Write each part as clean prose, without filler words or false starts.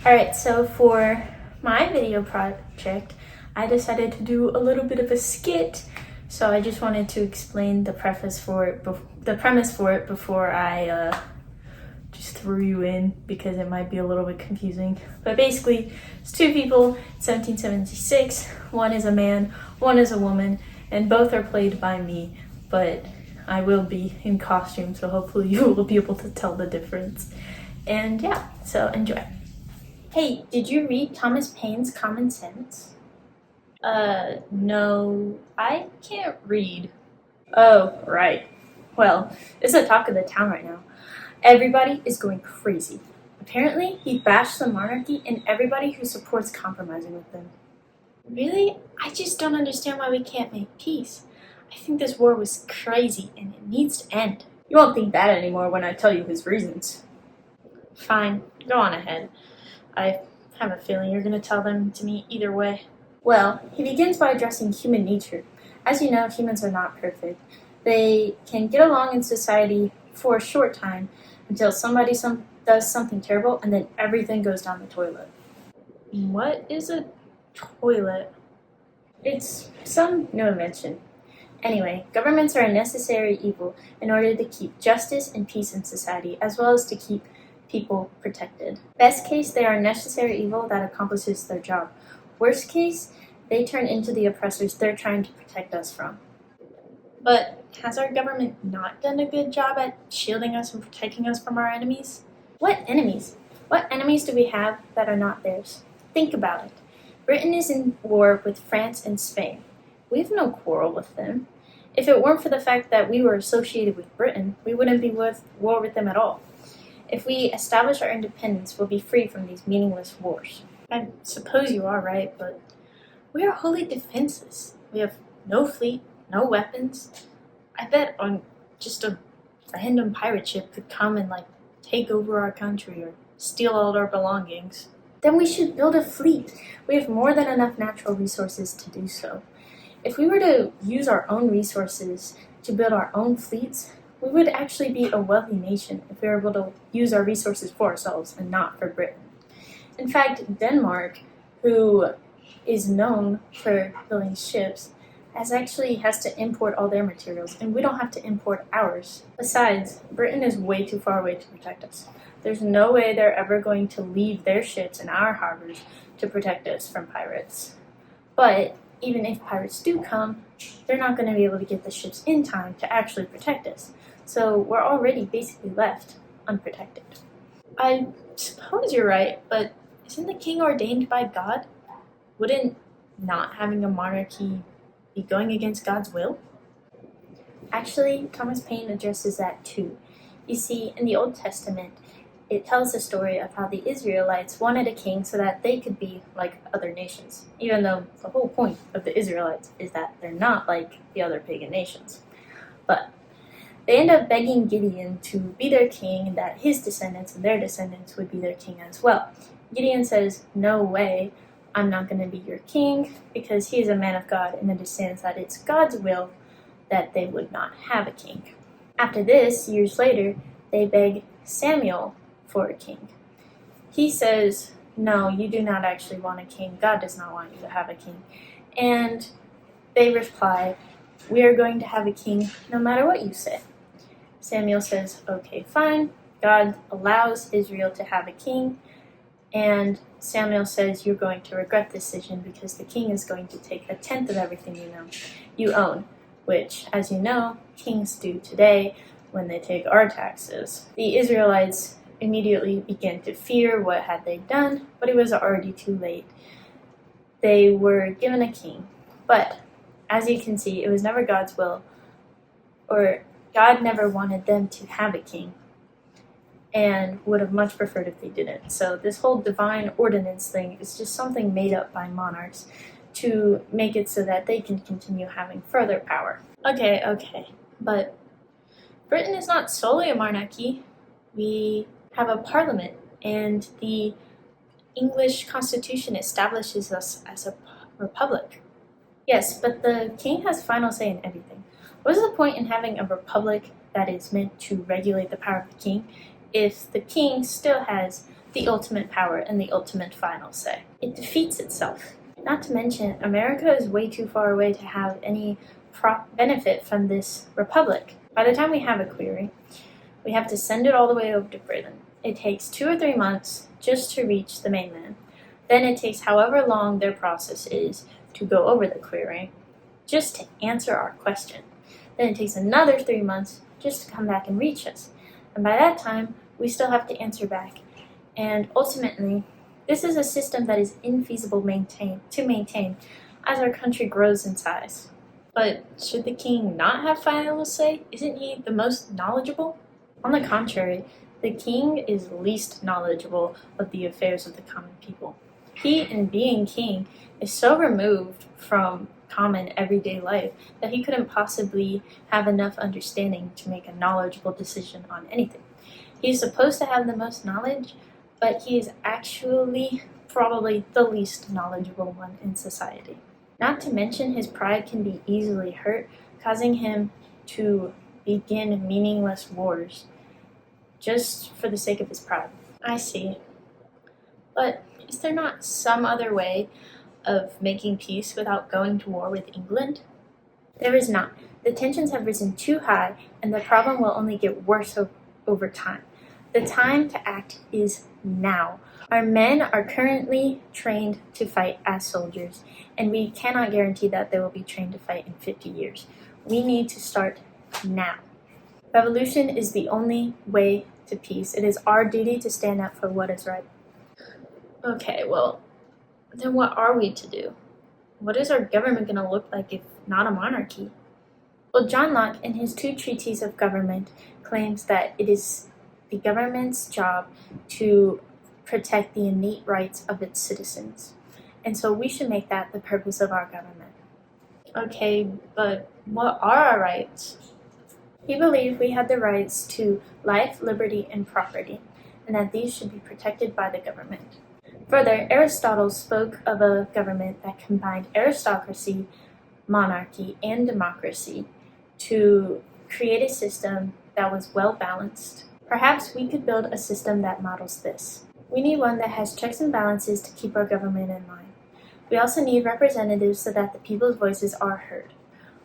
Alright, so for my video project, I decided to do a little bit of a skit. So I just wanted to explain the premise for it before I just threw you in, because it might be a little bit confusing. But basically, it's two people, 1776. One is a man, one is a woman, and both are played by me. But I will be in costume, so hopefully you will be able to tell the difference. And yeah, so enjoy. Hey, did you read Thomas Paine's Common Sense? No, I can't read. Oh, right. Well, it's the talk of the town right now. Everybody is going crazy. Apparently, he bashed the monarchy and everybody who supports compromising with them. Really? I just don't understand why we can't make peace. I think this war was crazy and it needs to end. You won't think that anymore when I tell you his reasons. Fine, go on ahead. I have a feeling you're going to tell them to me either way. Well, he begins by addressing human nature. As you know, humans are not perfect. They can get along in society for a short time until somebody does something terrible and then everything goes down the toilet. What is a toilet? It's some new invention. Anyway, governments are a necessary evil in order to keep justice and peace in society, as well as to keep people protected. Best case, they are a necessary evil that accomplishes their job. Worst case, they turn into the oppressors they're trying to protect us from. But has our government not done a good job at shielding us and protecting us from our enemies? What enemies? What enemies do we have that are not theirs? Think about it. Britain is in war with France and Spain. We have no quarrel with them. If it weren't for the fact that we were associated with Britain, we wouldn't be at war with them at all. If we establish our independence, we'll be free from these meaningless wars. I suppose you are right, but we are wholly defenseless. We have no fleet, no weapons. I bet on just a random pirate ship could come and take over our country or steal all our belongings. Then we should build a fleet. We have more than enough natural resources to do so. If we were to use our own resources to build our own fleets, we would actually be a wealthy nation if we were able to use our resources for ourselves and not for Britain. In fact, Denmark, who is known for building ships, has to import all their materials, and we don't have to import ours. Besides, Britain is way too far away to protect us. There's no way they're ever going to leave their ships in our harbors to protect us from pirates. But even if pirates do come, they're not going to be able to get the ships in time to actually protect us. So we're already basically left unprotected. I suppose you're right, but isn't the king ordained by God? Wouldn't not having a monarchy be going against God's will? Actually, Thomas Paine addresses that too. You see, in the Old Testament, it tells the story of how the Israelites wanted a king so that they could be like other nations, even though the whole point of the Israelites is that they're not like the other pagan nations. But they end up begging Gideon to be their king and that his descendants and their descendants would be their king as well. Gideon says, "No way, I'm not going to be your king," because he is a man of God and understands that it's God's will that they would not have a king. After this, years later, they beg Samuel for a king. He says, "No, you do not actually want a king. God does not want you to have a king." And they reply, "We are going to have a king no matter what you say." Samuel says, "Okay, fine." God allows Israel to have a king, and Samuel says, "You're going to regret this decision because the king is going to take 1/10 of everything you own, which, as you know, kings do today when they take our taxes." The Israelites immediately began to fear what had they done, but it was already too late. They were given a king, but as you can see, it was never God's will, or God never wanted them to have a king, and would have much preferred if they didn't. So this whole divine ordinance thing is just something made up by monarchs to make it so that they can continue having further power. Okay, but Britain is not solely a monarchy. We have a parliament, and the English Constitution establishes us as a republic. Yes, but the king has final say in everything. What is the point in having a republic that is meant to regulate the power of the king if the king still has the ultimate power and the ultimate final say. It defeats itself. Not to mention, America is way too far away to have any benefit from this republic. By the time we have a query, we have to send it all the way over to Britain. It takes 2 or 3 months just to reach the mainland. Then it takes however long their process is to go over the query just to answer our question. Then it takes another 3 months just to come back and reach us. And by that time, we still have to answer back. And ultimately, this is a system that is infeasible to maintain as our country grows in size. But should the king not have final say? Isn't he the most knowledgeable? On the contrary, the king is least knowledgeable of the affairs of the common people. He, in being king, is so removed from common everyday life that he couldn't possibly have enough understanding to make a knowledgeable decision on anything. He's supposed to have the most knowledge, but he is actually probably the least knowledgeable one in society. Not to mention his pride can be easily hurt, causing him to begin meaningless wars just for the sake of his pride. I see. But is there not some other way of making peace without going to war with England? There is not. The tensions have risen too high, and the problem will only get worse over time. The time to act is now. Our men are currently trained to fight as soldiers, and we cannot guarantee that they will be trained to fight in 50 years. We need to start now. Revolution is the only way to peace. It is our duty to stand up for what is right. Okay, well, then what are we to do? What is our government going to look like if not a monarchy? Well, John Locke, in his 2 treatises of government, claims that it is the government's job to protect the innate rights of its citizens. And so we should make that the purpose of our government. Okay, but what are our rights? He believed we had the rights to life, liberty, and property, and that these should be protected by the government. Further, Aristotle spoke of a government that combined aristocracy, monarchy, and democracy to create a system that was well balanced. Perhaps we could build a system that models this. We need one that has checks and balances to keep our government in line. We also need representatives so that the people's voices are heard.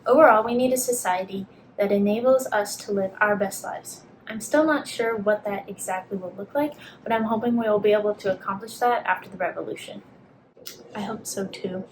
Overall, we need a society that enables us to live our best lives. I'm still not sure what that exactly will look like, but I'm hoping we will be able to accomplish that after the revolution. I hope so too.